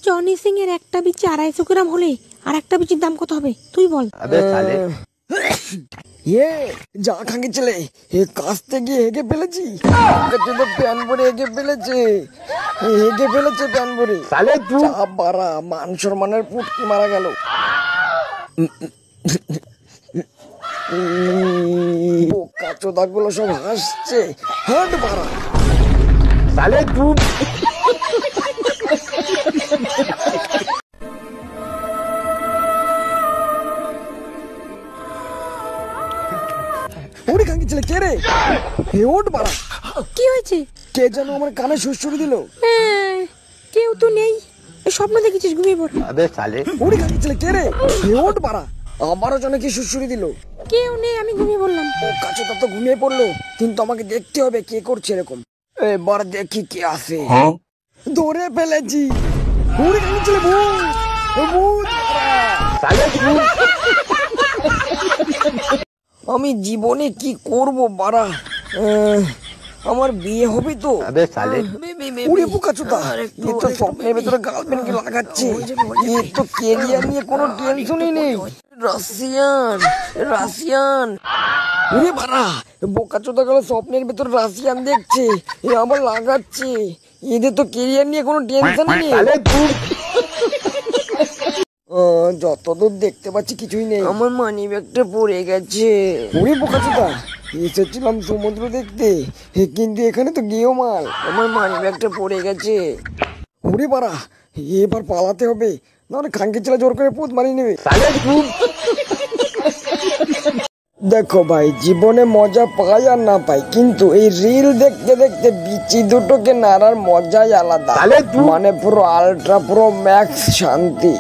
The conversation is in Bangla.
জনি সিং এর একটা বিচি 250 গ্রাম হলে আর একটা বিচির দাম কত হবে তুই বল। যা খাঙ্কি ছেলে কাস্তে গিয়ে হেগে ফেলেছি, প্যান ভরে হেগে ফেলেছে প্যান ভরে। বাড়া মান সম্মানের পুটকি মারা গেল। বোকা চোদাগুলো সব হাসছে। হাট বাড়া সালে তুই ওরে খাঙ্কি ছেলে কে রে? ওঠ বাড়া। কি হয়েছে? কে যেন আমার কানে সুরসুরি দিল। কেউ তো নেই, স্বপ্ন দেখেছিস? ঘুমিয়ে পড়। ওরে খাঙ্কি ছেলে কে রে? ওঠ বাড়া। আমারও যেন কি সুরসুরি দিল। কেউ নেই, আমি ঘুমিয়ে পড়লাম। ও কাছে তো ঘুমিয়ে পড়লো, কিন্তু আমাকে দেখতে হবে কে করছে এরকম। এবার দেখি কে আসে। ধরে ফেলেছি। ওরে খাঙ্কি ছেলে ভূত। আমি জীবনে কি করব বাড়া? আমার বিয়ে হবে তো। ওরে বোকাচোদা, এ তো স্বপ্নের ভেতরে গার্লফ্রেন্ডকে লাগাচ্ছে। এ তো কেরিয়ার নিয়ে কোনো টেনশনই নেই। রাশিয়ান ওরে বাড়া, বোকাচোদা গেল স্বপ্নের ভেতর রাশিয়ান দেখছে, এ আবার লাগাচ্ছে। এদের তো কেরিয়ার নিয়ে কোনো টেনশন নেই। যতদূর দেখতে পাচ্ছি কিছুই নেই। আমার মানি ব্যাগটা পড়ে গেছে। ওরে বোকাচোদা, এসেছিলাম সমুদ্র দেখতে, কিন্তু এখানে তো গেও মাল। আমার মানি ব্যাগটা পড়ে গেছে। ওরে বাড়া, এবার পালাতে হবে, নাহলে খাঙ্কি ছেলে জোর করে পুত মারিয়ে নেবে। দেখো ভাই, জীবনে মজা পাই আর না পাই, কিন্তু এই রিল দেখতে দেখতে বিচি দুটোকে নাড়ার মজাই আলাদা। মানে পুরো আলট্রা প্রো ম্যাক্স শান্তি।